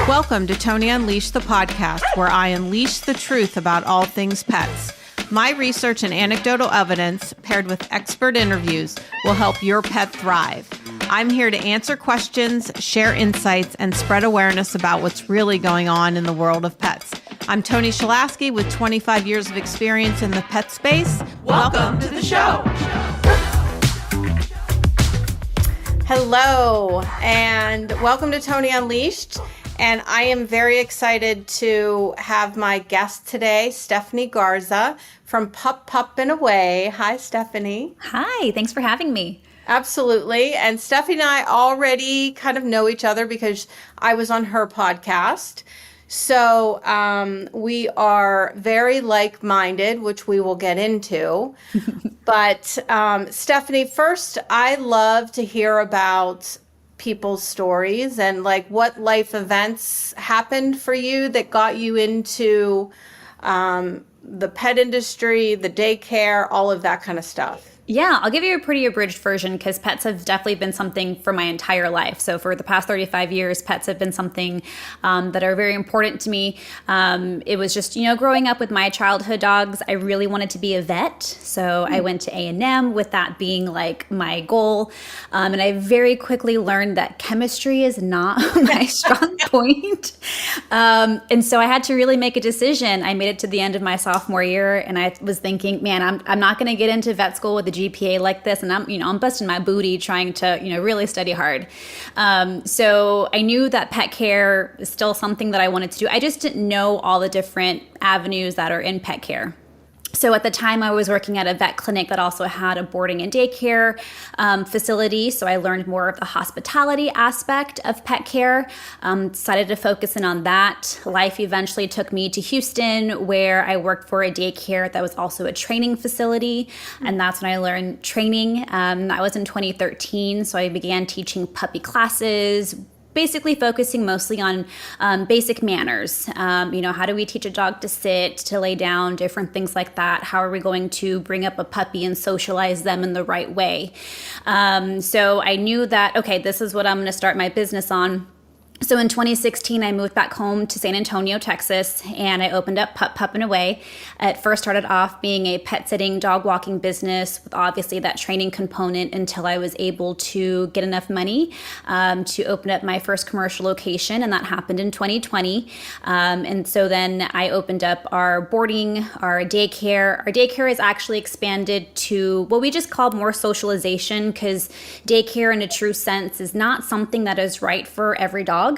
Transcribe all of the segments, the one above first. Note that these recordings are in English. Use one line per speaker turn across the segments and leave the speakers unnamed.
Welcome to Toni Unleashed, the podcast, where I unleash the truth about all things pets. My research and anecdotal evidence, paired with expert interviews, will help your pet thrive. I'm here to answer questions, share insights, and spread awareness about what's really going on in the world of pets. I'm Toni Shelaske with 25 years of experience in the pet space. Welcome to the show. Hello, and welcome to Toni Unleashed. And I am very excited to have my guest today, Stephanie Garza from Pup Pup and Away. Hi, Stephanie.
Hi, thanks for having me.
Absolutely. And Stephanie and I already kind of know each other because I was on her podcast. So we are very like-minded, which we will get into. But Stephanie, first, I love to hear about people's stories and like what life events happened for you that got you into the pet industry, the daycare, all of that kind of stuff.
Yeah, I'll give you a pretty abridged version because pets have definitely been something for my entire life. So for the past 35 years, pets have been something that are very important to me. It was just, growing up with my childhood dogs, I really wanted to be a vet. So I went to A&M with that being like my goal. And I very quickly learned that chemistry is not my strong point. And so I had to really make a decision. I made it to the end of my sophomore year and I was thinking, man, I'm not going to get into vet school with a GPA like this, and I'm busting my booty trying to really study hard. So I knew that pet care is still something that I wanted to do. I just didn't know all the different avenues that are in pet care. So at the time I was working at a vet clinic that also had a boarding and daycare facility. So I learned more of the hospitality aspect of pet care, decided to focus in on that. Life eventually took me to Houston, where I worked for a daycare that was also a training facility. And that's when I learned training. That was in 2013. So I began teaching puppy classes, basically focusing mostly on basic manners. How do we teach a dog to sit, to lay down, different things like that? How are we going to bring up a puppy and socialize them in the right way? So I knew that, okay, this is what I'm going to start my business on. So in 2016, I moved back home to San Antonio, Texas, and I opened up Pup Pup and Away. It first started off being a pet sitting, dog walking business with obviously that training component until I was able to get enough money to open up my first commercial location, and that happened in 2020. And so then I opened up our boarding, our daycare. Our daycare is actually expanded to what we just call more socialization, because daycare in a true sense is not something that is right for every dog.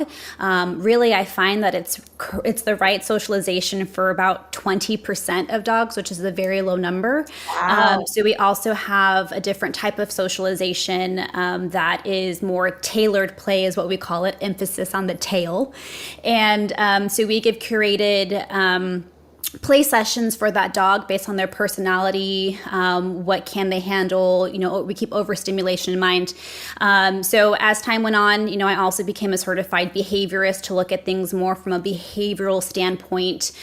Really, I find that it's the right socialization for about 20% of dogs, which is a very low number.
Wow.
So we also have a different type of socialization that is more tailored play, is what we call it, emphasis on the tail. And so we give curated play sessions for that dog based on their personality, what can they handle, we keep overstimulation in mind. So as time went on, I also became a certified behaviorist to look at things more from a behavioral standpoint,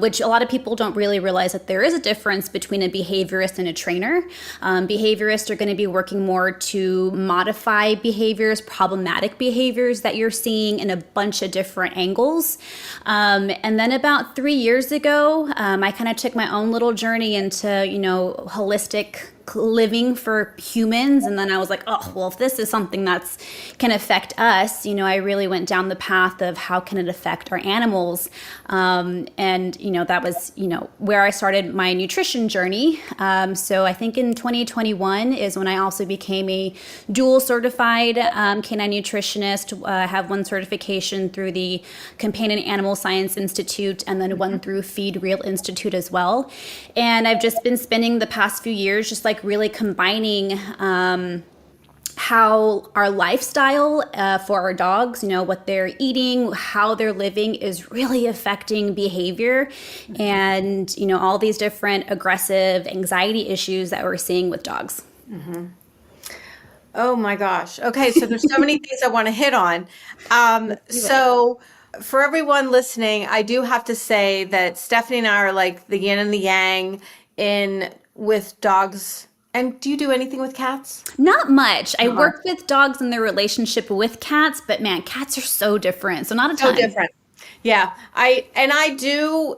which a lot of people don't really realize that there is a difference between a behaviorist and a trainer. Behaviorists are going to be working more to modify behaviors, problematic behaviors that you're seeing in a bunch of different angles. And then about 3 years ago, I kind of took my own little journey into, holistic living for humans. And then I was like, oh, well, if this is something that's can affect us, I really went down the path of how can it affect our animals. And, that was, where I started my nutrition journey. So I think in 2021 is when I also became a dual certified canine nutritionist. I have one certification through the Companion Animal Science Institute and then one through Feed Real Institute as well. And I've just been spending the past few years just like really combining how our lifestyle for our dogs, what they're eating, how they're living is really affecting behavior and, all these different aggressive anxiety issues that we're seeing with dogs.
Mm-hmm. Oh my gosh. Okay. So there's so many things I want to hit on. So for everyone listening, I do have to say that Stephanie and I are like the yin and the yang with dogs And do you do anything with cats?
Not much. I work with dogs and their relationship with cats, but man, cats are so different. So not a ton.
So different. Yeah, I do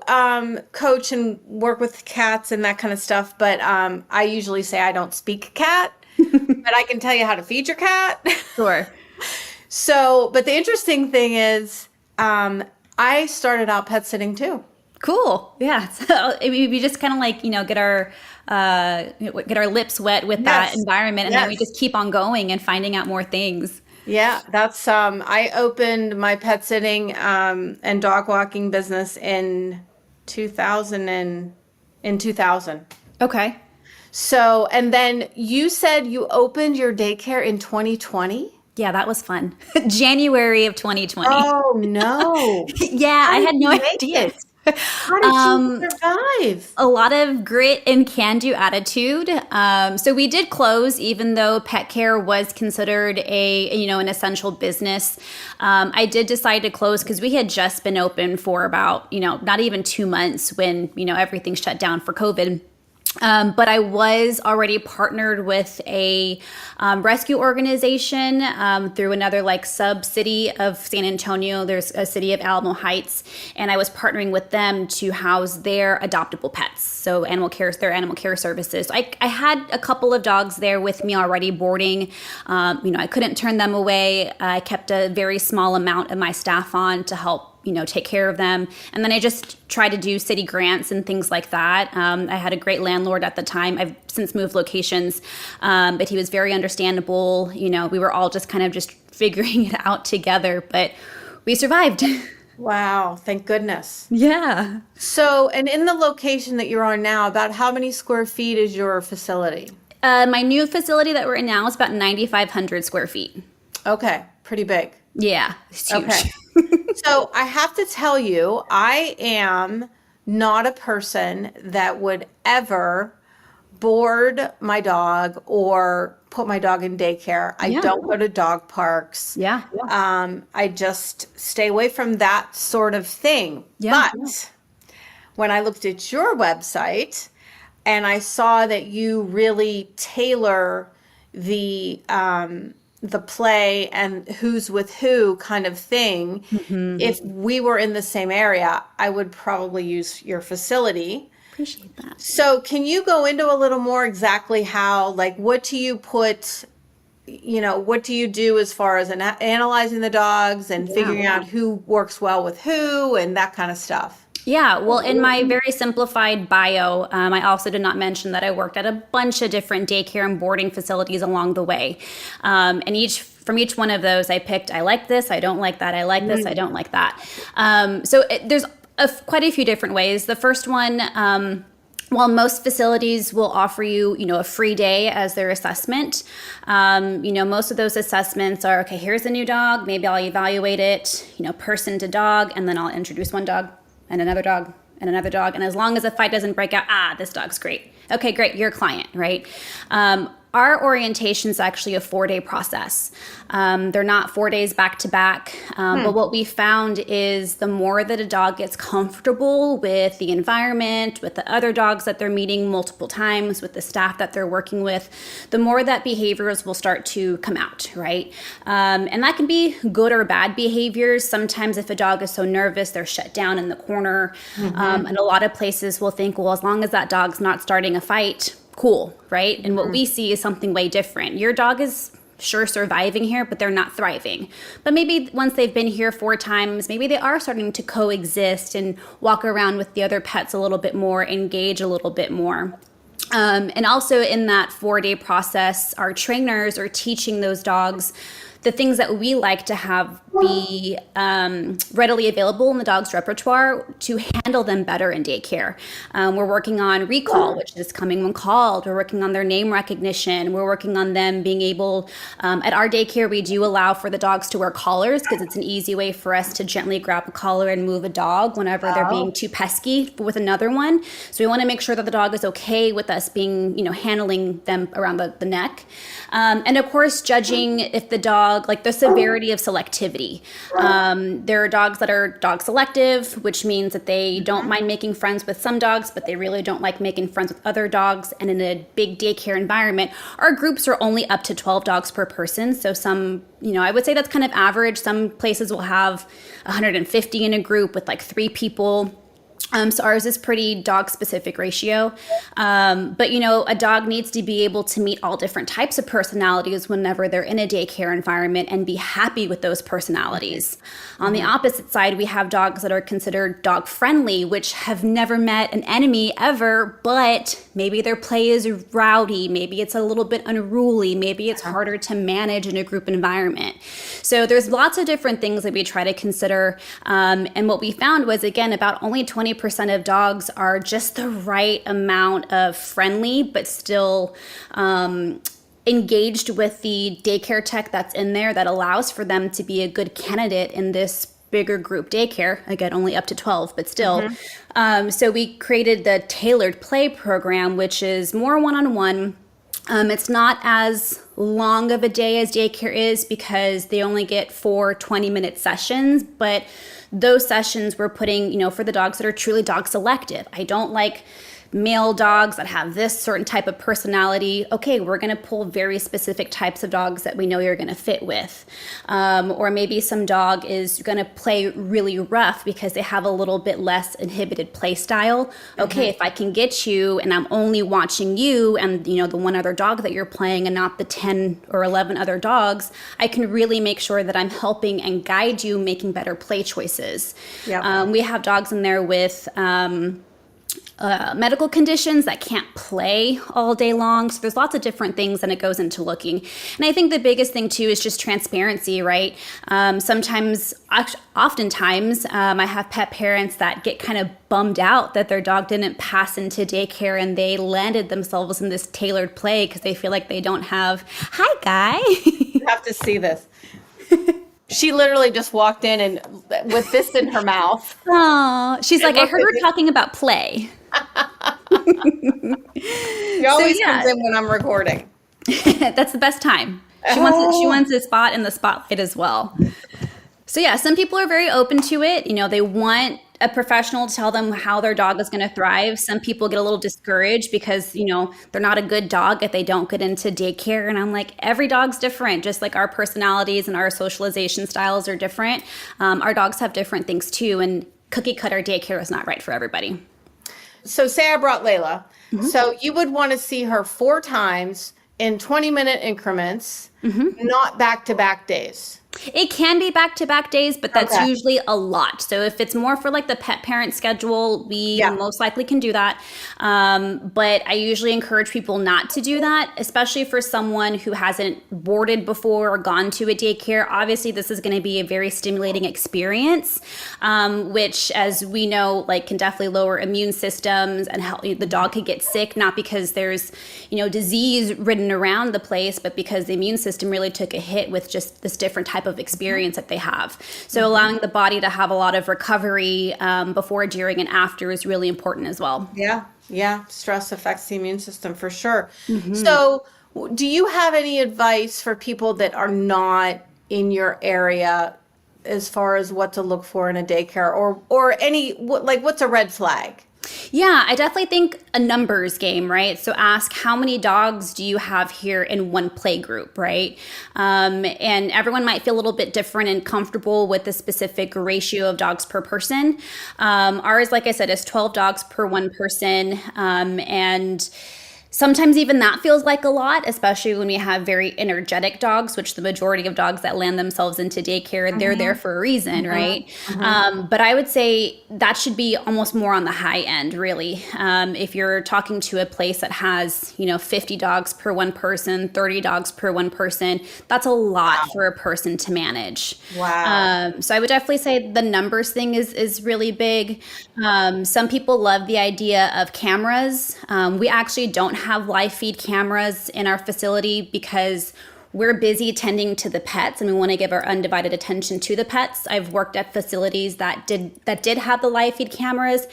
coach and work with cats and that kind of stuff, but I usually say I don't speak cat, but I can tell you how to feed your cat.
Sure.
So, but the interesting thing is, I started out pet sitting too.
Cool. Yeah. So we just kind of like, get our lips wet with that environment, and then we just keep on going and finding out more things.
Yeah, that's I opened my pet sitting and dog walking business in 2000.
Okay.
So, and then you said you opened your daycare in 2020?
Yeah, that was fun. January of 2020.
Oh no.
Yeah, I had no idea.
How did you survive?
A lot of grit and can-do attitude. So we did close, even though pet care was considered an essential business. I did decide to close because we had just been open for about, not even 2 months when, everything shut down for COVID. But I was already partnered with a rescue organization through another sub-city of San Antonio. There's a city of Alamo Heights, and I was partnering with them to house their adoptable pets. So their animal care services. So I had a couple of dogs there with me already boarding. I couldn't turn them away. I kept a very small amount of my staff on to help take care of them. And then I just tried to do city grants and things like that. I had a great landlord at the time. I've since moved locations, but he was very understandable. We were all just kind of just figuring it out together, but we survived.
Wow, thank goodness.
Yeah.
So, and in the location that you're on now, about how many square feet is your facility?
My new facility that we're in now is about 9,500 square feet.
Okay, pretty big.
Yeah, it's huge.
Okay. So I have to tell you, I am not a person that would ever board my dog or put my dog in daycare. I don't go to dog parks.
Yeah.
I just stay away from that sort of thing.
Yeah.
But when I looked at your website and I saw that you really tailor the play and who's with who kind of thing, if we were in the same area, I would probably use your facility.
Appreciate that.
So can you go into a little more exactly how, what do you put, what do you do as far as analyzing the dogs and figuring out who works well with who and that kind of stuff?
Yeah, well, in my very simplified bio, I also did not mention that I worked at a bunch of different daycare and boarding facilities along the way. And from each one of those, I picked, I like this, I don't like that, I like this, I don't like that. There's quite a few different ways. The first one, while most facilities will offer you, a free day as their assessment, most of those assessments are, okay, here's a new dog, maybe I'll evaluate it, person to dog, and then I'll introduce one dog and another dog and another dog. And as long as a fight doesn't break out, this dog's great. Okay, great, you're a client, right? Our orientation is actually a 4-day process. They're not 4 days back to back. But what we found is the more that a dog gets comfortable with the environment, with the other dogs that they're meeting multiple times, with the staff that they're working with, the more that behaviors will start to come out, right? And that can be good or bad behaviors. Sometimes if a dog is so nervous, they're shut down in the corner. And a lot of places will think, well, as long as that dog's not starting a fight, cool, right? And what we see is something way different. Your dog is sure surviving here, but they're not thriving. But maybe once they've been here 4 times, maybe they are starting to coexist and walk around with the other pets a little bit more, engage a little bit more. And also in that 4-day process, our trainers are teaching those dogs the things that we like to have be readily available in the dog's repertoire to handle them better in daycare. We're working on recall, which is coming when called. We're working on their name recognition. We're working on them being able, at our daycare, we do allow for the dogs to wear collars because it's an easy way for us to gently grab a collar and move a dog whenever they're being too pesky with another one. So we want to make sure that the dog is okay with us being, handling them around the neck. And of course, judging if the dog, the severity of selectivity. activity. There are dogs that are dog selective, which means that they don't mind making friends with some dogs, but they really don't like making friends with other dogs. And in a big daycare environment, our groups are only up to 12 dogs per person. So some, I would say that's kind of average. Some places will have 150 in a group with like 3 people. So ours is pretty dog-specific ratio. But, a dog needs to be able to meet all different types of personalities whenever they're in a daycare environment and be happy with those personalities. On the opposite side, we have dogs that are considered dog-friendly, which have never met an enemy ever, but maybe their play is rowdy, maybe it's a little bit unruly, maybe it's harder to manage in a group environment. So there's lots of different things that we try to consider. And what we found was, again, about only 20% of dogs are just the right amount of friendly, but still engaged with the daycare tech that's in there that allows for them to be a good candidate in this bigger group daycare. Again, only up to 12, but still. So we created the tailored play program, which is more one-on-one. It's not as long of a day as daycare is because they only get 4 20-minute sessions, but those sessions we're putting, for the dogs that are truly dog selective. I don't like male dogs that have this certain type of personality. Okay, we're going to pull very specific types of dogs that we know you're going to fit with. Or maybe some dog is going to play really rough because they have a little bit less inhibited play style. Okay, if I can get you and I'm only watching you and, the one other dog that you're playing and not the 10 or 11 other dogs, I can really make sure that I'm helping and guide you making better play choices. Yep. We have dogs in there with medical conditions that can't play all day long. So there's lots of different things and it goes into looking. And I think the biggest thing too is just transparency, right? Oftentimes, I have pet parents that get kind of bummed out that their dog didn't pass into daycare and they landed themselves in this tailored play because they feel like they don't have, hi guy.
You have to see this. She literally just walked in and with this in her mouth.
Oh, she's like, I heard her talking about play.
She always comes in when I'm recording.
That's the best time. She wants a spot in the spotlight as well. So yeah, some people are very open to it. They want a professional to tell them how their dog is going to thrive. Some people get a little discouraged because, they're not a good dog if they don't get into daycare. And I'm like, every dog's different. Just like our personalities and our socialization styles are different. Our dogs have different things too. And cookie cutter daycare is not right for everybody.
So say I brought Layla. So you would want to see her 4 times in 20-minute increments, not back-to-back days.
It can be back-to-back days, but that's usually a lot. So if it's more for like the pet parent schedule, we most likely can do that. But I usually encourage people not to do that, especially for someone who hasn't boarded before or gone to a daycare. Obviously, this is going to be a very stimulating experience, which, as we know, can definitely lower immune systems and help the dog could get sick, not because there's, disease ridden around the place, but because the immune system really took a hit with just this different type of experience that they have. So allowing the body to have a lot of recovery before, during, and after is really important as well.
Yeah. Stress affects the immune system for sure. So do you have any advice for people that are not in your area as far as what to look for in a daycare or what's a red flag?
Yeah, I definitely think a numbers game, right? So ask, how many dogs do you have here in one play group, right? And everyone might feel a little bit different and comfortable with the specific ratio of dogs per person. Ours, like I said, is 12 dogs per one person. And sometimes even that feels like a lot, especially when we have very energetic dogs, which the majority of dogs that land themselves into daycare, they're there for a reason, right? But I would say that should be almost more on the high end, really. If you're talking to a place that has, 50 dogs per one person, 30 dogs per one person, that's a lot for a person to manage.
Wow.
So I would definitely say the numbers thing is really big. Some people love the idea of cameras. We actually don't have live feed cameras in our facility because we're busy tending to the pets and we want to give our undivided attention to the pets. I've worked at facilities that did have the live feed cameras,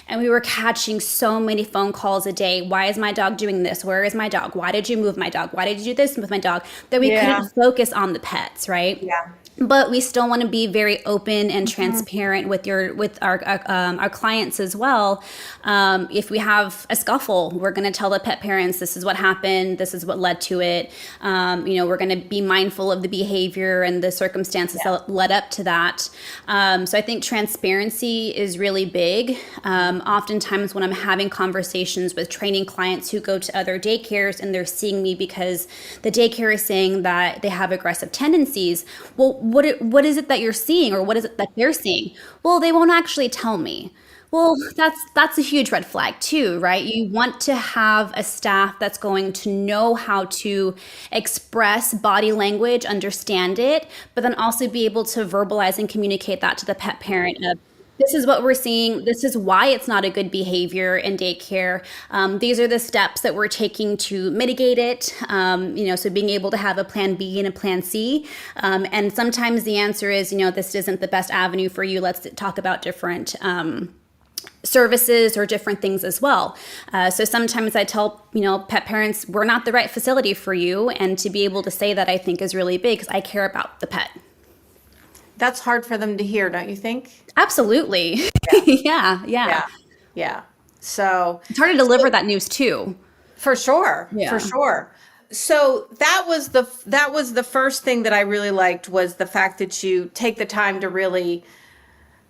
and we were catching so many phone calls a day. Why is my dog doing this? Where is my dog? Why did you move my dog? Why did you do this with my dog? That we couldn't focus on the pets, right?
Yeah.
But we still want to be very open and transparent with our clients as well. If we have a scuffle, we're going to tell the pet parents, this is what happened, this is what led to it. We're going to be mindful of the behavior and the circumstances that led up to that. So I think transparency is really big. Oftentimes when I'm having conversations with training clients who go to other daycares and they're seeing me because the daycare is saying that they have aggressive tendencies, well, what is it that you're seeing, or what is it that they're seeing? Well, they won't actually tell me. Well, that's a huge red flag too, right? You want to have a staff that's going to know how to express body language, understand it, but then also be able to verbalize and communicate that to the pet parent of, this is what we're seeing. This is why it's not a good behavior in daycare. These are the steps that we're taking to mitigate it. So being able to have a plan B and a plan C. And sometimes the answer is, this isn't the best avenue for you. Let's talk about different services or different things as well. So sometimes I tell, pet parents, we're not the right facility for you. And to be able to say that, I think is really big because I care about the pet.
That's hard for them to hear, don't you think?
Absolutely. Yeah.
Yeah. So
it's hard to deliver that news too.
For sure. So that was the first thing that I really liked, was the fact that you take the time to really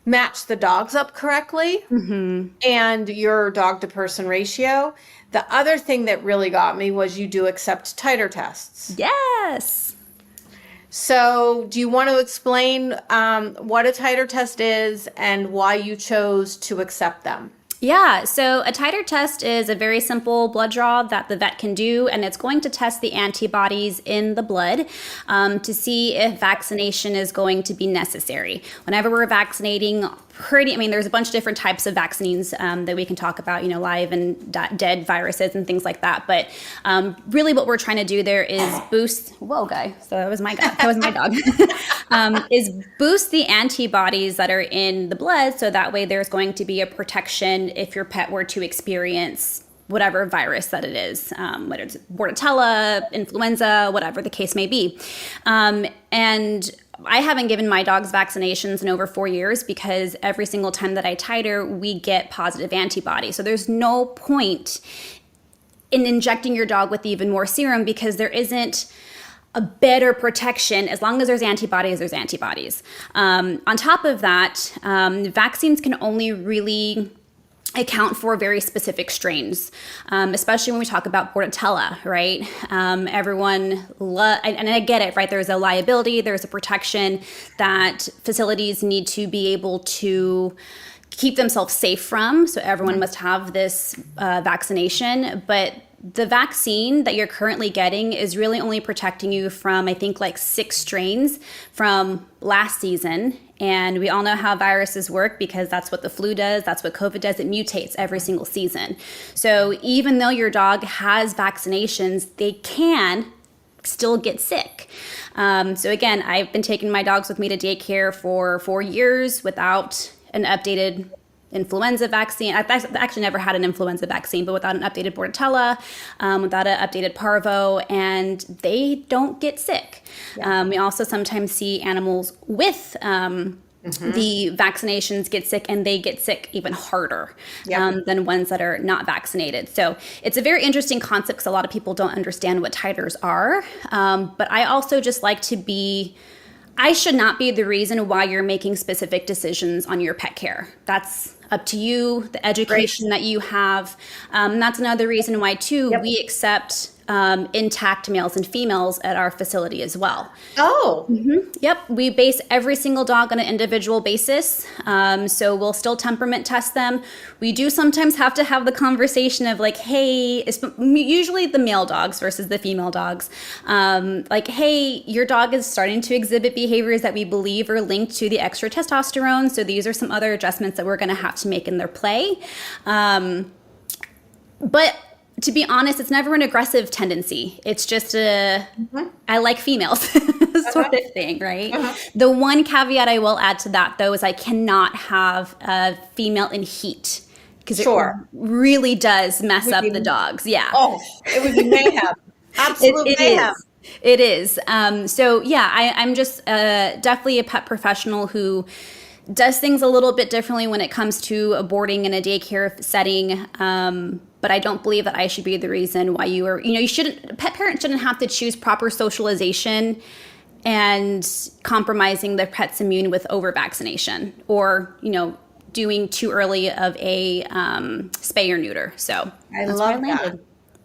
match the dogs up correctly and your dog to person ratio. The other thing that really got me was you do accept titer tests.
Yes.
So do you want to explain what a titer test is and why you chose to accept them?
Yeah, so a titer test is a very simple blood draw that the vet can do, and it's going to test the antibodies in the blood to see if vaccination is going to be necessary. Whenever we're vaccinating, there's a bunch of different types of vaccines that we can talk about, live and dead viruses and things like that. But really what we're trying to do there is boost, so that was my dog, is boost the antibodies that are in the blood. So that way there's going to be a protection if your pet were to experience whatever virus that it is, whether it's Bordetella, influenza, whatever the case may be. And I haven't given my dogs vaccinations in over 4 years because every single time that I titer, we get positive antibodies. So there's no point in injecting your dog with even more serum because there isn't a better protection. As long as there's antibodies, there's antibodies. On top of that, vaccines can only really account for very specific strains, especially when we talk about Bordetella, right? And I get it, right? There's a liability, there's a protection that facilities need to be able to keep themselves safe from. So everyone must have this vaccination, but the vaccine that you're currently getting is really only protecting you from, I think, like 6 strains from last season. And we all know how viruses work because that's what the flu does. That's what COVID does. It mutates every single season. So even though your dog has vaccinations, they can still get sick. So again, I've been taking my dogs with me to daycare for 4 years without an updated influenza vaccine. I've actually never had an influenza vaccine, but without an updated Bordetella, without an updated Parvo, and they don't get sick. Yeah. We also sometimes see animals with the vaccinations get sick, and they get sick even harder than ones that are not vaccinated. So it's a very interesting concept because a lot of people don't understand what titers are. But I also just like to I should not be the reason why you're making specific decisions on your pet care. That's up to you, the education that you have. That's another reason why, too, we accept intact males and females at our facility as well.
Oh.
Mm-hmm. Yep. We base every single dog on an individual basis. So we'll still temperament test them. We do sometimes have to have the conversation of like, hey, usually the male dogs versus the female dogs. Like, hey, your dog is starting to exhibit behaviors that we believe are linked to the extra testosterone. So these are some other adjustments that we're going to have to make in their play. But To be honest, it's never an aggressive tendency. It's just I like females sort of thing, right? The one caveat I will add to that, though, is I cannot have a female in heat because it really does mess up the dogs. Yeah.
Oh, it would be mayhem. Absolute mayhem.
It is. So yeah, I'm just definitely a pet professional who does things a little bit differently when it comes to a boarding in a daycare setting. But I don't believe that I should be the reason why pet parents shouldn't have to choose proper socialization and compromising their pet's immune with over vaccination or, doing too early of a spay or neuter. So
I love that.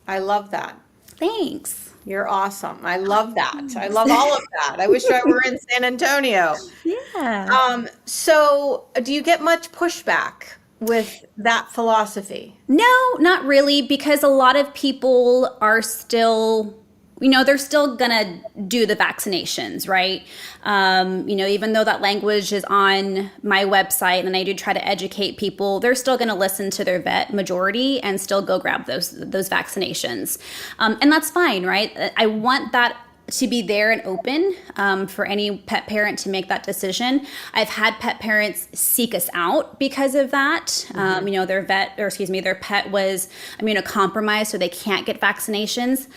I love that.
Thanks.
You're awesome. I love that. I love all of that. I wish I were in San Antonio.
Yeah.
So do you get much pushback with that philosophy?
No, not really, because a lot of people are still, they're still gonna do the vaccinations, right? Even though that language is on my website and I do try to educate people, they're still gonna listen to their vet majority and still go grab those vaccinations. And that's fine, right? I want that to be there and open for any pet parent to make that decision. I've had pet parents seek us out because of that. Their pet was immunocompromised, so they can't get vaccinations.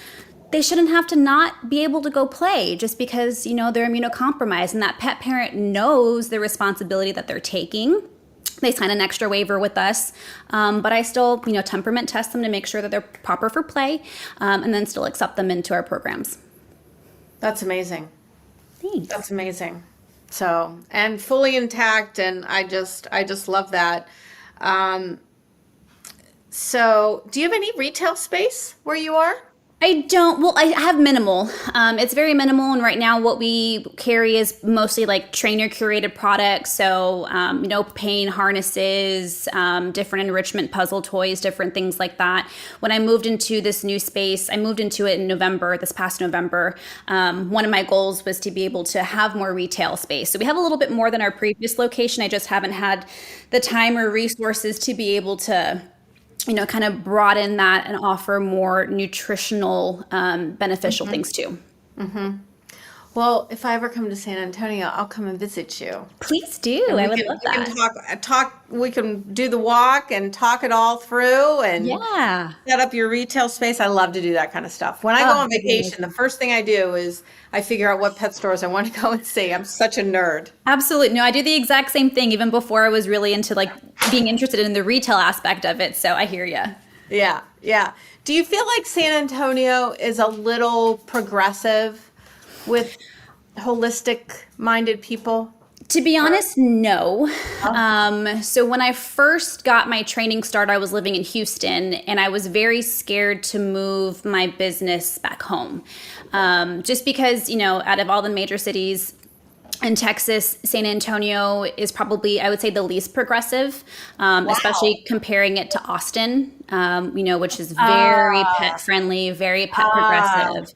They shouldn't have to not be able to go play just because, they're immunocompromised, and that pet parent knows the responsibility that they're taking. They sign an extra waiver with us, but I still, temperament test them to make sure that they're proper for play, and then still accept them into our programs.
That's amazing.
Thanks.
That's amazing. So, and fully intact, and I just love that. So, do you have any retail space where you are?
I don't. Well, I have minimal. It's very minimal, and right now what we carry is mostly like trainer curated products. So, pain harnesses, different enrichment puzzle toys, different things like that. When I moved into this new space, I moved into it in this past November. One of my goals was to be able to have more retail space. So we have a little bit more than our previous location. I just haven't had the time or resources to be able to kind of broaden that and offer more nutritional, beneficial things too.
Mm-hmm. Well, if I ever come to San Antonio, I'll come and visit you.
Please do. I would love that.
We can talk. We can do the walk and talk it all through and set up your retail space. I love to do that kind of stuff. When I go on vacation, the first thing I do is I figure out what pet stores I want to go and see. I'm such a nerd.
Absolutely. No, I do the exact same thing even before I was really into being interested in the retail aspect of it. So I hear you.
Yeah. Yeah. Do you feel like San Antonio is a little progressive with holistic minded people?
To be honest, no. So when I first got my training started, I was living in Houston, and I was very scared to move my business back home. Just because, out of all the major cities in Texas, San Antonio is probably, I would say, the least progressive, especially comparing it to Austin, which is very pet friendly, very pet progressive.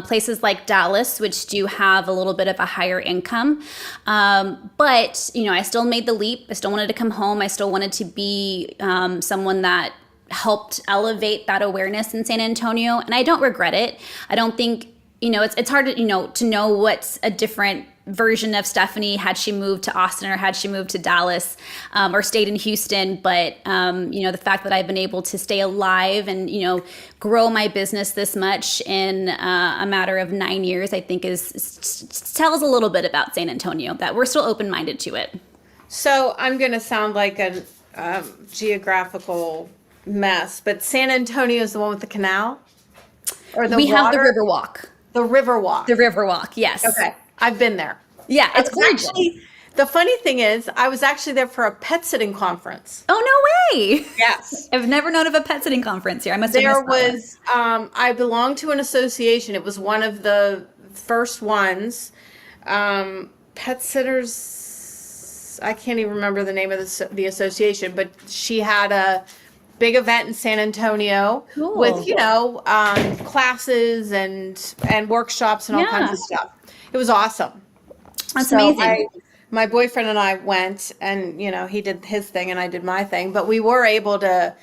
Places like Dallas, which do have a little bit of a higher income. But, I still made the leap. I still wanted to come home. I still wanted to be someone that helped elevate that awareness in San Antonio. And I don't regret it. I don't think, it's hard to know what's a different version of Stephanie had she moved to Austin or had she moved to Dallas or stayed in Houston. But, the fact that I've been able to stay alive and, grow my business this much in a matter of 9 years, I think tells a little bit about San Antonio, that we're still open-minded to it.
So I'm going to sound like a geographical mess, but San Antonio is the one with the canal? Or the
we
water?
have the Riverwalk.
The Riverwalk.
The Riverwalk, yes.
Okay. I've been there.
Yeah, it's gorgeous.
The funny thing is, I was actually there for a pet sitting conference.
Oh, no way.
Yes.
I've never known of a pet sitting conference here. I must have missed that one.
I belonged to an association. It was one of the first ones. Pet sitters, I can't even remember the name of the association, but she had a big event in San Antonio with, classes and workshops and all kinds of stuff. It was awesome.
That's amazing.
I my boyfriend and I went, and he did his thing and I did my thing, but we were able to,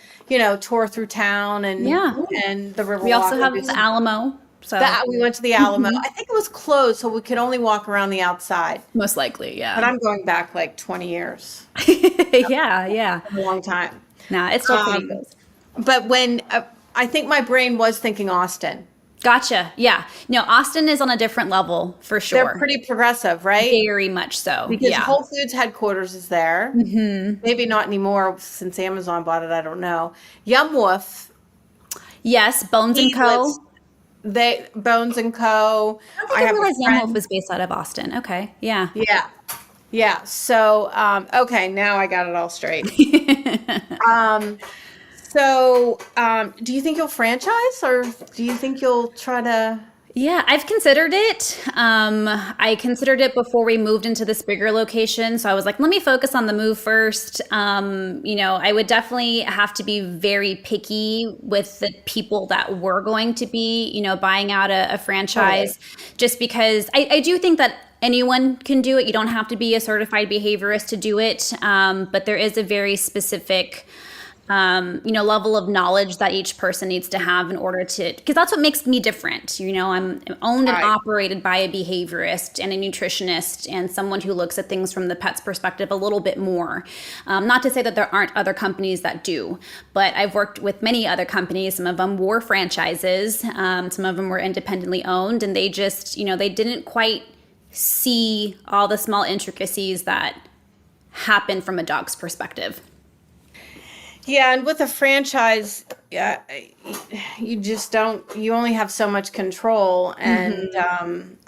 tour through town
Yeah.
and the
We
Riverwalk
also
and do
have the
some.
Alamo. So
That we went to the Alamo. I think it was closed, so we could only walk around the outside.
most likely,
But
yeah.
I'm going back like 20 years,
Yeah, yeah.
a long time.
Nah, it's still pretty
Um,
close.
but when I think my brain was thinking Austin.
Gotcha. Yeah. No, Austin is on a different level for
They're
sure.
pretty progressive, right?
Very much so.
Because
Yeah.
Whole Foods headquarters is there. Maybe not anymore since Amazon bought it. I don't know. Yum Wolf,
Yes, Bones and
he lives.
Co.
They Bones and Co.
I don't think
I
I
have a
realized Yum Wolf
friend.
was based out of Austin. Okay. Yeah.
Yeah, yeah. So okay, now I got it all straight. Um, do you think you'll franchise, or do you think you'll try to?
Yeah, I've considered it. I considered it before we moved into this bigger location. So I was like, let me focus on the move first. I would definitely have to be very picky with the people that were going to be, buying out a
Totally.
franchise, just because I do think that anyone can do it. You don't have to be a certified behaviorist to do it. But there is a very specific level of knowledge that each person needs to have in order to, because that's what makes me different. I'm owned and
Right.
operated by a behaviorist and a nutritionist and someone who looks at things from the pet's perspective a little bit more. Not to say that there aren't other companies that do, but I've worked with many other companies. Some of them were franchises, some of them were independently owned, and they just, they didn't quite see all the small intricacies that happen from a dog's perspective.
Yeah, and with a franchise, yeah, you just don't. You only have so much control. And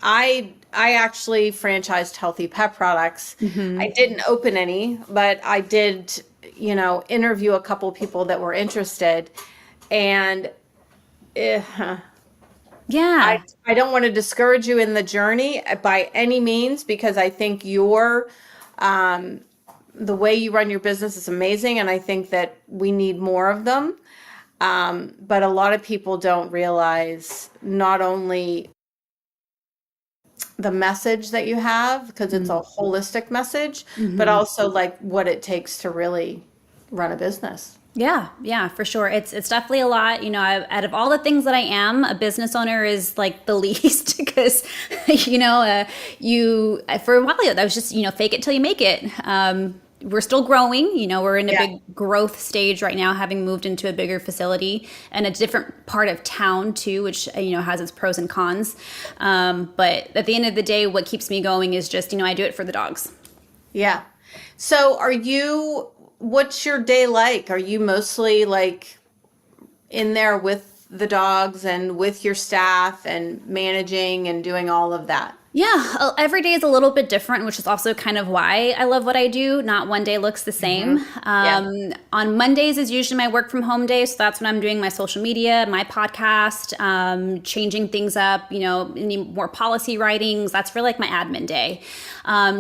I actually franchised Healthy Pet Products. I didn't open any, but I did, interview a couple people that were interested. And eh,
Yeah.
I don't want to discourage you in the journey by any means, because I think the way you run your business is amazing, and I think that we need more of them. But a lot of people don't realize not only the message that you have, because it's a holistic message, but also like what it takes to really run a business.
Yeah, yeah, for sure. It's definitely a lot. Out of all the things that I am, a business owner is like the least because, you for a while that was just fake it till you make it. We're still growing. We're in a
Yeah.
big growth stage right now, having moved into a bigger facility and a different part of town too, which has its pros and cons. But at the end of the day, what keeps me going is just I do it for the dogs.
Yeah. So what's your day like? Are you mostly like in there with the dogs and with your staff and managing and doing all of that?
Yeah, every day is a little bit different, which is also kind of why I love what I do. Not one day looks the same.
Yeah.
On Mondays is usually my work from home day, so that's when I'm doing my social media, my podcast, changing things up. Any more policy writings. That's for like my admin day.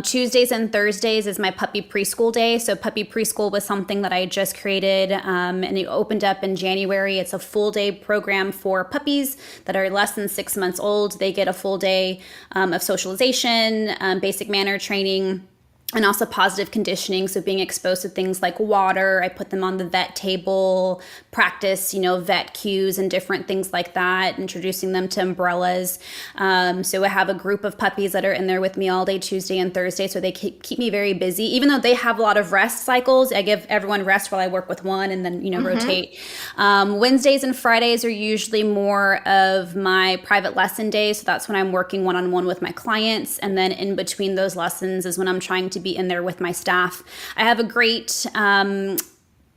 Tuesdays and Thursdays is my puppy preschool day. So puppy preschool was something that I just created, and it opened up in January. It's a full day program for puppies that are less than 6 months old. They get a full day of socialization, basic manner training, and also positive conditioning. So being exposed to things like water, I put them on the vet table, practice, vet cues and different things like that, introducing them to umbrellas. So I have a group of puppies that are in there with me all day, Tuesday and Thursday. So they keep me very busy, even though they have a lot of rest cycles. I give everyone rest while I work with one and then, rotate. Wednesdays and Fridays are usually more of my private lesson days. So that's when I'm working one-on-one with my clients. And then in between those lessons is when I'm trying to be in there with my staff. I have a great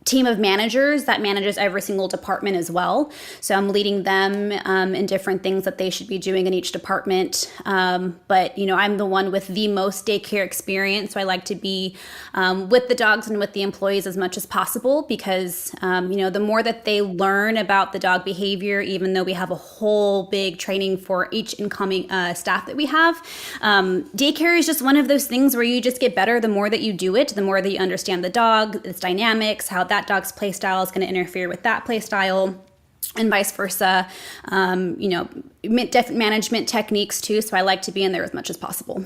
team of managers that manages every single department as well. So I'm leading them in different things that they should be doing in each department. But, I'm the one with the most daycare experience. So I like to be with the dogs and with the employees as much as possible because, the more that they learn about the dog behavior, even though we have a whole big training for each incoming staff that we have, daycare is just one of those things where you just get better the more that you do it, the more that you understand the dog, its dynamics, how that dog's play style is going to interfere with that play style, and vice versa. Different management techniques too. So I like to be in there as much as possible.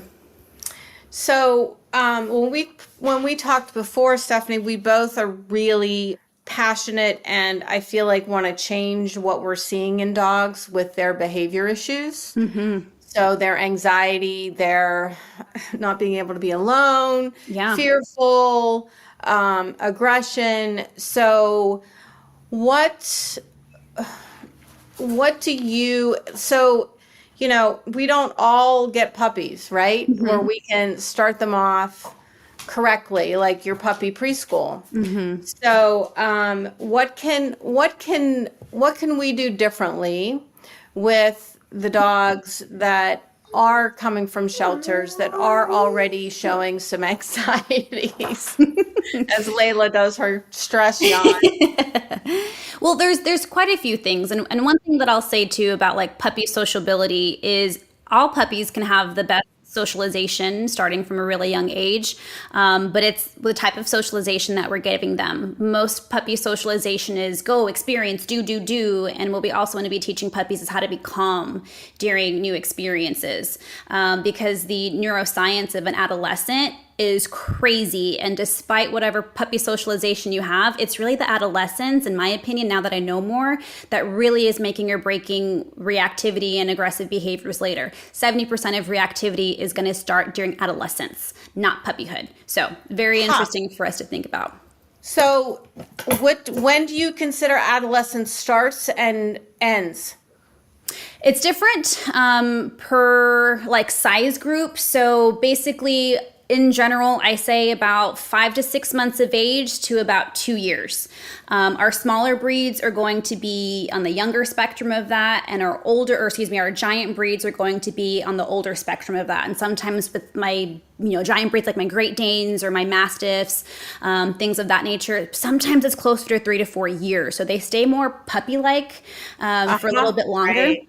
So when we talked before, Stephanie, we both are really passionate and I feel like want to change what we're seeing in dogs with their behavior issues. So their anxiety, their not being able to be alone,
Yeah.
fearful, aggression. So what what do you so we don't all get puppies, right? Where we can start them off correctly, like your puppy preschool. So, what can we do differently with the dogs that are coming from shelters that are already showing some anxieties as Layla does her stress yawn?
Well, there's quite a few things, and one thing that I'll say too about like puppy sociability is all puppies can have the best socialization starting from a really young age, but it's the type of socialization that we're giving them. Most puppy socialization is go, experience, do, and what we also want to be teaching puppies is how to be calm during new experiences, because the neuroscience of an adolescent is crazy. And despite whatever puppy socialization you have, it's really the adolescence, in my opinion, now that I know more, that really is making or breaking reactivity and aggressive behaviors later. 70% of reactivity is going to start during adolescence, not puppyhood. So very interesting for us to think about.
So, when do you consider adolescence starts and ends?
It's different per like size group. So basically, in general, I say about 5 to 6 months of age to about 2 years. Our smaller breeds are going to be on the younger spectrum of that, and our giant breeds are going to be on the older spectrum of that. And sometimes with my giant breeds like my Great Danes or my Mastiffs, things of that nature, sometimes it's closer to 3 to 4 years. So they stay more puppy-like for a little bit longer.
Right.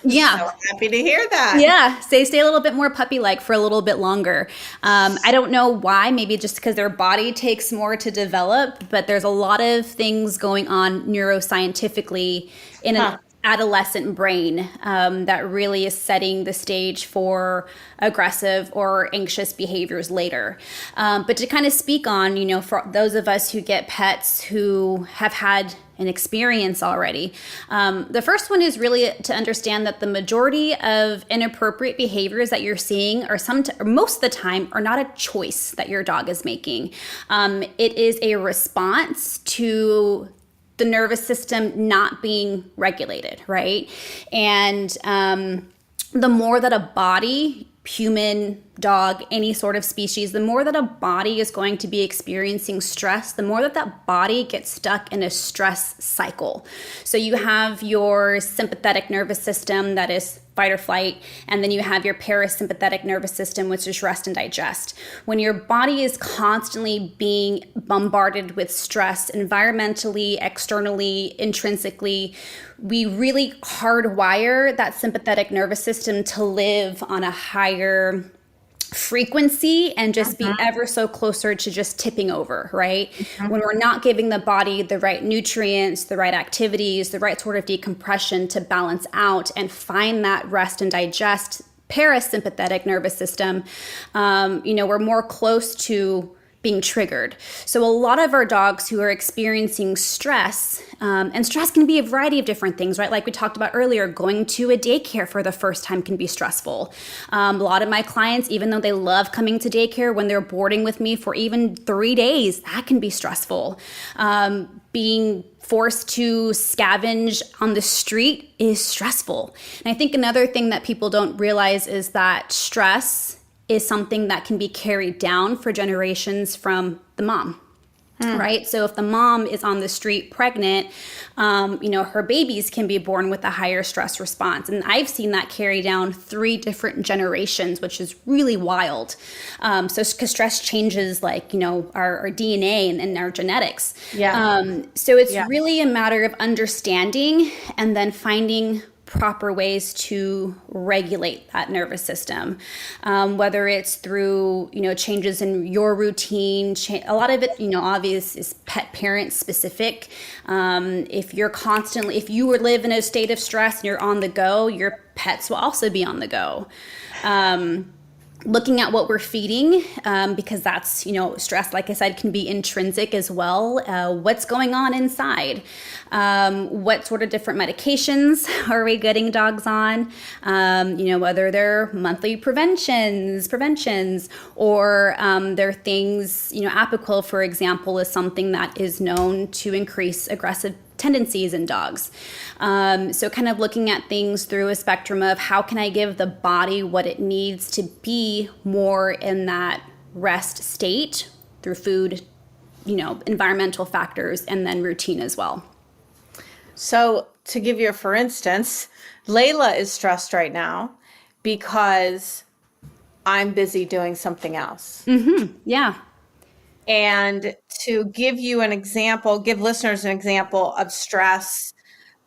Yeah.
So happy to hear that.
Yeah, they stay a little bit more puppy-like for a little bit longer. I don't know why, maybe just because their body takes more to develop, but there's a lot of things going on neuroscientifically in an adolescent brain that really is setting the stage for aggressive or anxious behaviors later. But to kind of speak on, for those of us who get pets who have had an experience already, the first one is really to understand that the majority of inappropriate behaviors that you're seeing are most of the time are not a choice that your dog is making. It is a response to the nervous system not being regulated, right? And the more that a body, human, dog, any sort of species, the more that a body is going to be experiencing stress, the more that body gets stuck in a stress cycle. So you have your sympathetic nervous system that is fight or flight, and then you have your parasympathetic nervous system, which is rest and digest. When your body is constantly being bombarded with stress, environmentally, externally, intrinsically, we really hardwire that sympathetic nervous system to live on a higher frequency and just be ever so closer to just tipping over, right? When we're not giving the body the right nutrients, the right activities, the right sort of decompression to balance out and find that rest and digest parasympathetic nervous system, we're more close to being triggered. So a lot of our dogs who are experiencing stress, and stress can be a variety of different things, right? Like we talked about earlier, going to a daycare for the first time can be stressful. A lot of my clients, even though they love coming to daycare, when they're boarding with me for even 3 days, that can be stressful. Being forced to scavenge on the street is stressful. And I think another thing that people don't realize is that stress is something that can be carried down for generations from the mom, right? So if the mom is on the street pregnant, her babies can be born with a higher stress response. And I've seen that carry down 3 different generations, which is really wild. So because stress changes our DNA and our genetics.
Yeah.
So it's really a matter of understanding and then finding proper ways to regulate that nervous system, whether it's through changes in your routine. A lot of it obvious is pet parent specific. If you live in a state of stress and you're on the go, your pets will also be on the go. looking at what we're feeding, because that's, stress, like I said, can be intrinsic as well. What's going on inside? What sort of different medications are we getting dogs on? Whether they're monthly preventions, or they're things, Apoquel, for example, is something that is known to increase aggressive tendencies in dogs. So kind of looking at things through a spectrum of how can I give the body what it needs to be more in that rest state through food, environmental factors, and then routine as well.
So to give you a for instance, Layla is stressed right now because I'm busy doing something else.
Yeah.
And to give you an example, give listeners an example of stress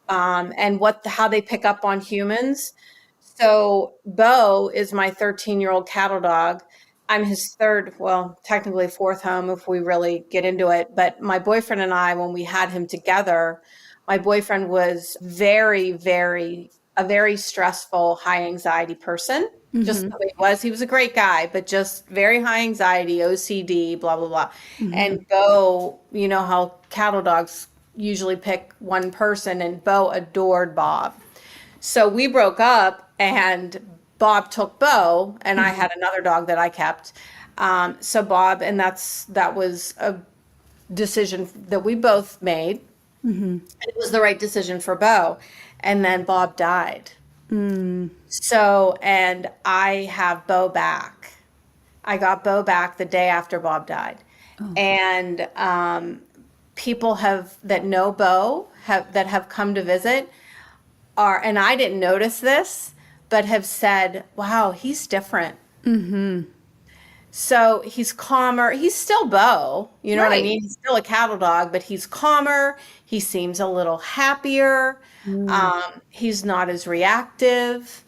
and how they pick up on humans. So Bo is my 13-year-old cattle dog. I'm his third, well, technically fourth home if we really get into it. But my boyfriend and I, when we had him together, my boyfriend was a very stressful, high anxiety person. Just the way he was. He was a great guy, but just very high anxiety, OCD, blah, blah, blah. And Bo, you know how cattle dogs usually pick one person, and Bo adored Bob. So we broke up, and Bob took Bo, and I had another dog that I kept. So Bob, and that was a decision that we both made. It was the right decision for Bo. And then Bob died. So, and I have Bo back. I got Bo back the day after Bob died. And people that know Bo that have come to visit and I didn't notice this, but have said, wow, he's different. So he's calmer. He's still Bo. You know what I mean? He's still a cattle dog, but he's calmer. He seems a little happier. He's not as reactive.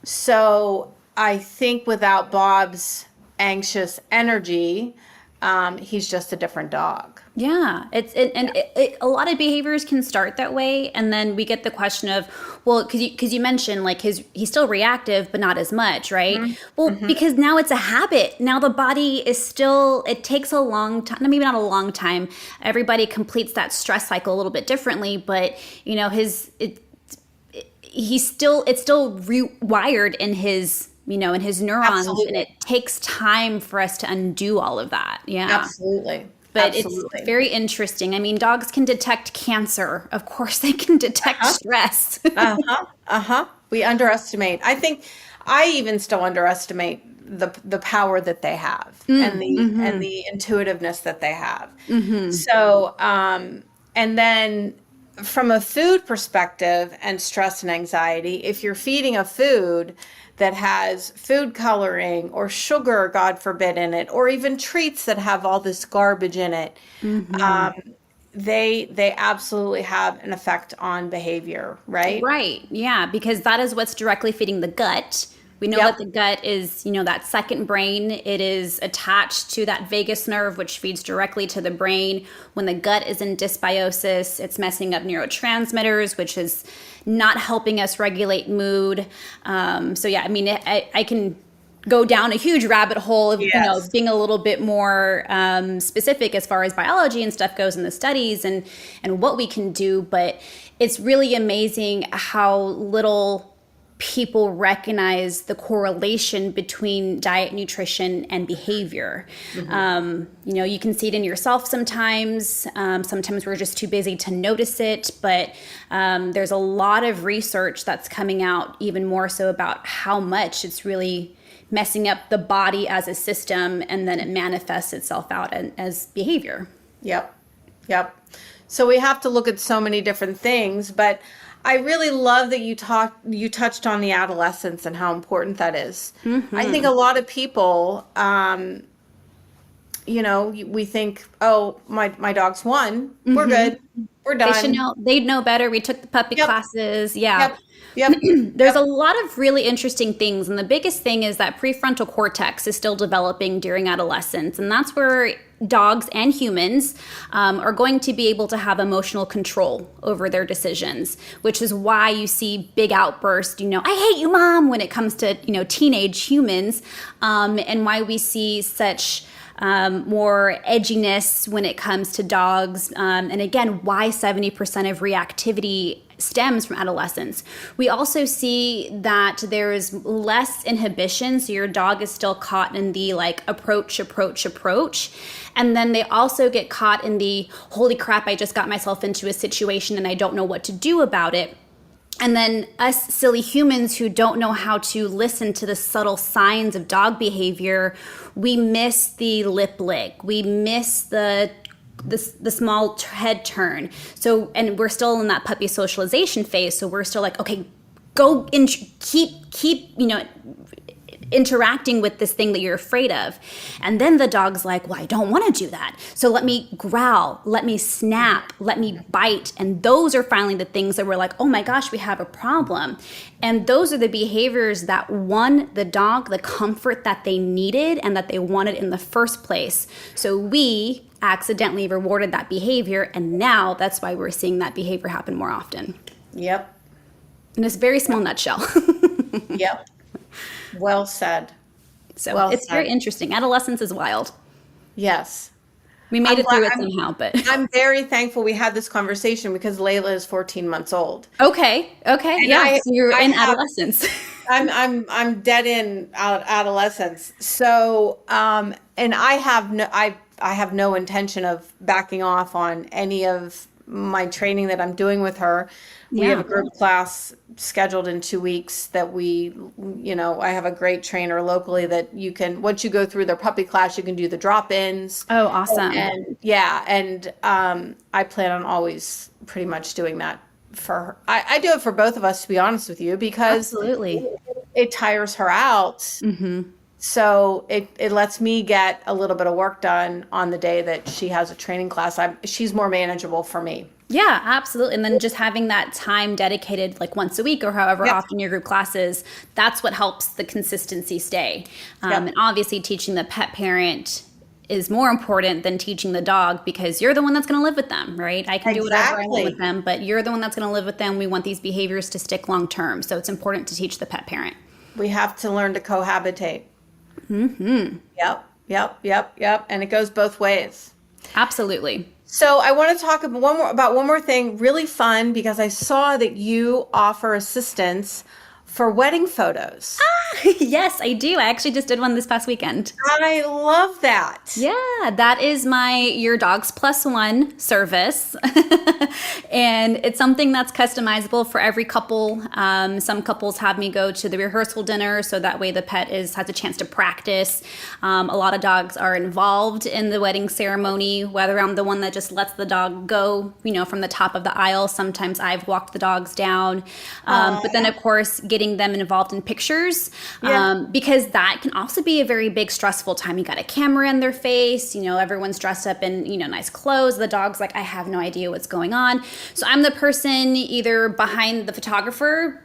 So I think without Bob's anxious energy, he's just a different dog.
Yeah, a lot of behaviors can start that way, and then we get the question of, well, because you mentioned like he's still reactive, but not as much, right? Well, because now it's a habit. Now the body is still. It takes a long time. Maybe not a long time. Everybody completes that stress cycle a little bit differently, but it's still rewired in his in his neurons. Absolutely. And it takes time for us to undo all of that. Yeah,
absolutely.
But it's very interesting. I mean, dogs can detect cancer. Of course, they can detect stress.
We underestimate. I think I even still underestimate the power that they have and the intuitiveness that they have. So, and then from a food perspective and stress and anxiety, if you're feeding a food that has food coloring or sugar, God forbid, in it, or even treats that have all this garbage in it, they absolutely have an effect on behavior, right?
Right, yeah, because that is what's directly feeding the gut. We know that the gut is, that second brain. It is attached to that vagus nerve, which feeds directly to the brain. When the gut is in dysbiosis, it's messing up neurotransmitters, which is not helping us regulate mood. So yeah, I mean, I can go down a huge rabbit hole of, being a little bit more specific as far as biology and stuff goes in the studies and what we can do. But it's really amazing how little people recognize the correlation between diet, nutrition, and behavior. You can see it in yourself sometimes. Sometimes we're just too busy to notice it, but there's a lot of research that's coming out even more so about how much it's really messing up the body as a system, and then it manifests itself out as behavior.
Yep. So we have to look at so many different things, but I really love that you touched on the adolescence and how important that is. I think a lot of people we think, oh, my dog's won. We're good. We're done.
They should know. They'd know better. We took the puppy classes. Yeah.
Yep.
There's a lot of really interesting things. And the biggest thing is that prefrontal cortex is still developing during adolescence. And that's where dogs and humans are going to be able to have emotional control over their decisions, which is why you see big outbursts, I hate you, mom, when it comes to, teenage humans, and why we see such more edginess when it comes to dogs. And again, why 70% of reactivity stems from adolescence. We also see that there is less inhibition. So your dog is still caught in the approach. And then they also get caught in the, holy crap, I just got myself into a situation and I don't know what to do about it. And then us silly humans who don't know how to listen to the subtle signs of dog behavior, we miss the lip lick. We miss the small head turn. So, and we're still in that puppy socialization phase. So we're still like, okay, go keep interacting with this thing that you're afraid of. And then the dog's like, well, I don't want to do that. So let me growl, let me snap, let me bite. And those are finally the things that we're like, oh my gosh, we have a problem. And those are the behaviors that won the dog the comfort that they needed and that they wanted in the first place. So we accidentally rewarded that behavior. And now that's why we're seeing that behavior happen more often.
Yep.
In this very small nutshell.
Yep. Well said.
So it's very interesting. Adolescence is wild.
Yes.
We made it through it somehow, but
I'm very thankful we had this conversation because Layla is 14 months old.
Okay. Yeah. So you're in adolescence.
I'm dead in adolescence. So, and I have no intention of backing off on any of my training that I'm doing with her. We have a group class scheduled in 2 weeks that I have a great trainer locally that you can, once you go through their puppy class, you can do the drop-ins.
Oh, awesome.
And I plan on always pretty much doing that for her. I do it for both of us, to be honest with you, because
absolutely
it tires her out. Mm-hmm. So it lets me get a little bit of work done on the day that she has a training class. She's more manageable for me.
Yeah, absolutely. And then just having that time dedicated once a week or however often your group classes, that's what helps the consistency stay. And obviously teaching the pet parent is more important than teaching the dog because you're the one that's going to live with them, right? I can do whatever I want with them, but you're the one that's going to live with them. We want these behaviors to stick long term. So it's important to teach the pet parent. We
have to learn to cohabitate.
Mm-hmm.
Yep. And it goes both ways.
Absolutely.
So I want to talk about one more thing, really fun, because I saw that you offer assistance for wedding photos.
Yes, I do. I actually just did one this past weekend.
I love that.
Yeah, that is my Your Dogs Plus One service. And it's something that's customizable for every couple. Some couples have me go to the rehearsal dinner so that way the pet has a chance to practice. A lot of dogs are involved in the wedding ceremony, whether I'm the one that just lets the dog go, from the top of the aisle. Sometimes I've walked the dogs down. But then, of course, getting them involved in pictures because that can also be a very big stressful time. You got a camera in their face, everyone's dressed up in nice clothes. The dog's like, I have no idea what's going on. So I'm the person either behind the photographer,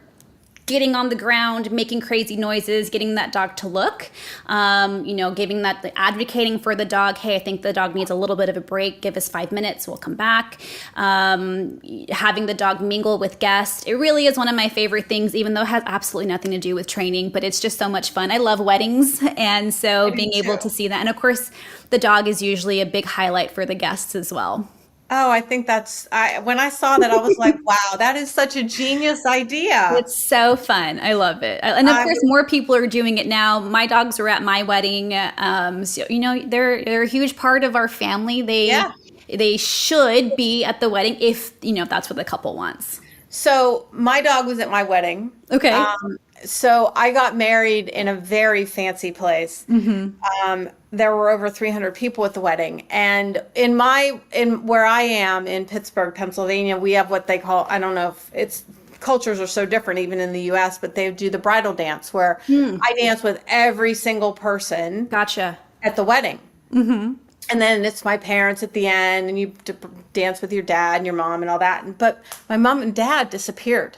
getting on the ground, making crazy noises, getting that dog to look, giving that, advocating for the dog. Hey, I think the dog needs a little bit of a break. Give us 5 minutes. We'll come back. Having the dog mingle with guests. It really is one of my favorite things, even though it has absolutely nothing to do with training, but it's just so much fun. I love weddings. And so being able to see that. And of course, the dog is usually a big highlight for the guests as well.
Oh, I think when I saw that, I was like, wow, that is such a genius idea.
It's so fun. I love it. And of course, more people are doing it now. My dogs were at my wedding. So, they're a huge part of our family. They should be at the wedding if that's what the couple wants.
So my dog was at my wedding.
Okay.
So I got married in a very fancy place. Mm-hmm. There were over 300 people at the wedding. And in where I am in Pittsburgh, Pennsylvania, we have what they call, I don't know if cultures are so different even in the US, but they do the bridal dance where I dance with every single person.
Gotcha.
At the wedding.
Mm-hmm.
And then it's my parents at the end, and you dance with your dad and your mom and all that. But my mom and dad disappeared.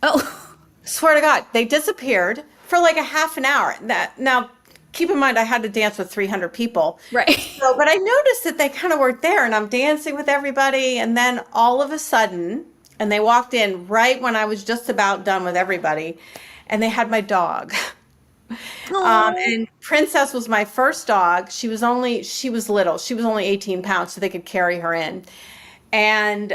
Oh,
Swear to God, they disappeared for like a half an hour. Now, keep in mind, I had to dance with 300 people.
right.
So, but I noticed that they kind of weren't there, and I'm dancing with everybody. And then all of a sudden, and they walked in right when I was just about done with everybody, and they had my dog. And Princess was my first dog. She was little. She was only 18 pounds, so they could carry her in. And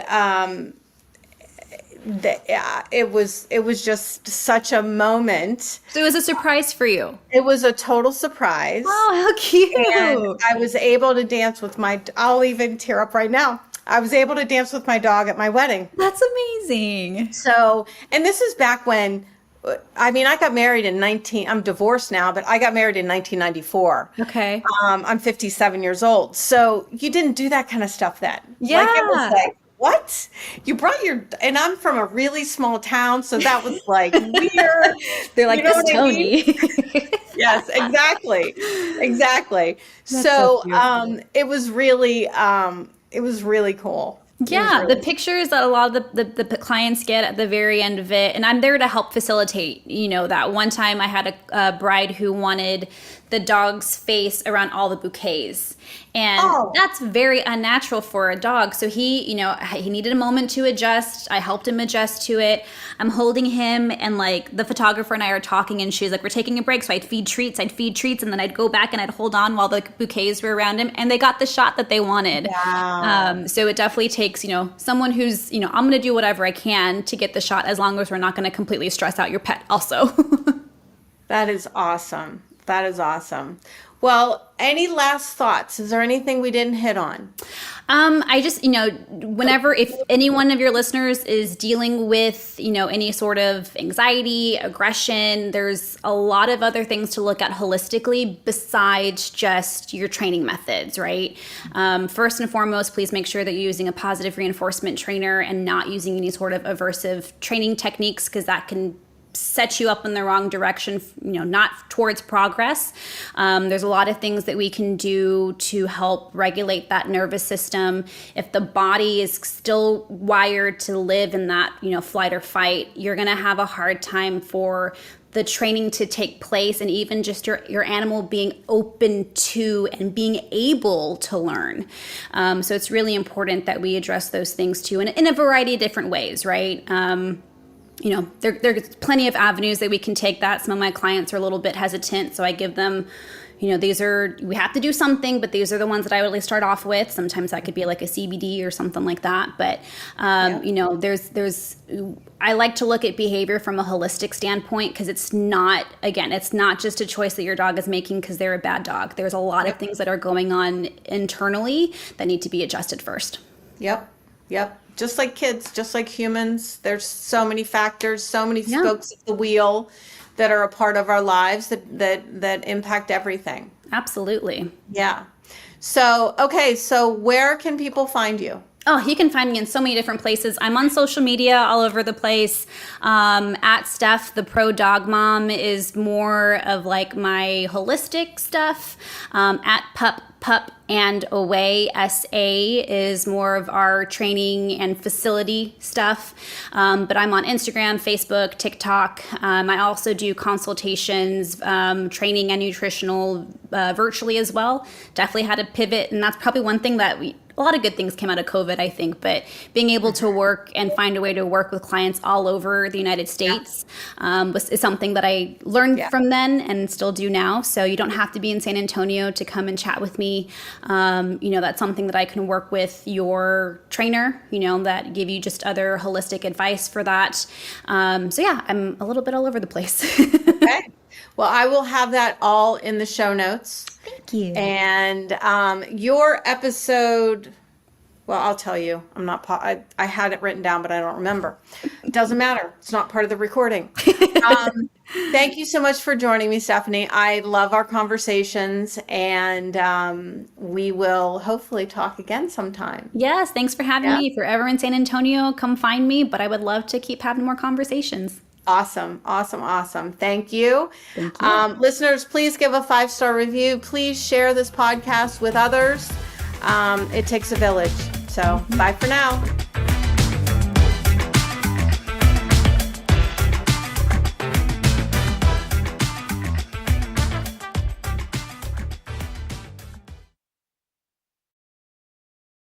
it was just such a moment.
So it was a surprise for you.
It was a total surprise.
Oh, how cute.
And I was able to dance with I'll even tear up right now. I was able to dance with my dog at my wedding.
That's amazing.
So, and this is back when, I mean, I got married I'm divorced now, but I got married in 1994.
Okay.
I'm 57 years old. So you didn't do that kind of stuff then.
Yeah.
Like, it was like, what? You brought and I'm from a really small town, so that was like weird.
They're like,
You know
this
what I mean?
Toni.
Yes, exactly. Exactly.
so
It was really cool.
Yeah, the pictures that a lot of the clients get at the very end of it, and I'm there to help facilitate, that. One time I had a bride who wanted the dog's face around all the bouquets. And that's very unnatural for a dog. So he needed a moment to adjust. I helped him adjust to it. I'm holding him, and like the photographer and I are talking, and she's like, we're taking a break. So I'd feed treats, and then I'd go back and I'd hold on while the bouquets were around him, and they got the shot that they wanted.
Wow.
So it definitely takes, someone who's, I'm going to do whatever I can to get the shot, as long as we're not going to completely stress out your pet also.
That is awesome. That is awesome. Well, any last thoughts? Is there anything we didn't hit on?
I just, if any one of your listeners is dealing with, any sort of anxiety, aggression, there's a lot of other things to look at holistically besides just your training methods, right? First and foremost, please make sure that you're using a positive reinforcement trainer and not using any sort of aversive training techniques, because that can set you up in the wrong direction, not towards progress. There's a lot of things that we can do to help regulate that nervous system. If the body is still wired to live in that, flight or fight, you're going to have a hard time for the training to take place, and even just your animal being open to and being able to learn. So it's really important that we address those things too, in a variety of different ways, right? There's plenty of avenues that we can take that. Some of my clients are a little bit hesitant, so I give them, we have to do something, but these are the ones that I would really start off with. Sometimes that could be like a CBD or something like that. But, I like to look at behavior from a holistic standpoint, because it's not just a choice that your dog is making because they're a bad dog. There's a lot of things that are going on internally that need to be adjusted first.
Yep. Just like kids, just like humans, there's so many factors, so many spokes of the wheel that are a part of our lives that impact everything.
Absolutely.
Yeah. So, okay, so where can people find you?
Oh, you can find me in so many different places. I'm on social media all over the place. At Steph, the Pro Dog Mom is more of like my holistic stuff. At Pup and Away, SA, is more of our training and facility stuff. But I'm on Instagram, Facebook, TikTok. I also do consultations, training and nutritional virtually as well. Definitely had to pivot, and that's probably one thing that a lot of good things came out of COVID, I think, but being able to work and find a way to work with clients all over the United States is something that I learned from then and still do now. So you don't have to be in San Antonio to come and chat with me. That's something that I can work with your trainer, that give you just other holistic advice for that. I'm a little bit all over the place.
Okay. Well, I will have that all in the show notes.
Thank you.
And your episode, well, I'll tell you. I had it written down, but I don't remember. It doesn't matter. It's not part of the recording. Thank you so much for joining me, Stephanie. I love our conversations, and we will hopefully talk again sometime.
Yes, thanks for having me. If you're ever in San Antonio, come find me, but I would love to keep having more conversations.
Awesome. Thank you. Listeners, please give a 5-star review. Please share this podcast with others. it takes a village. So bye for now.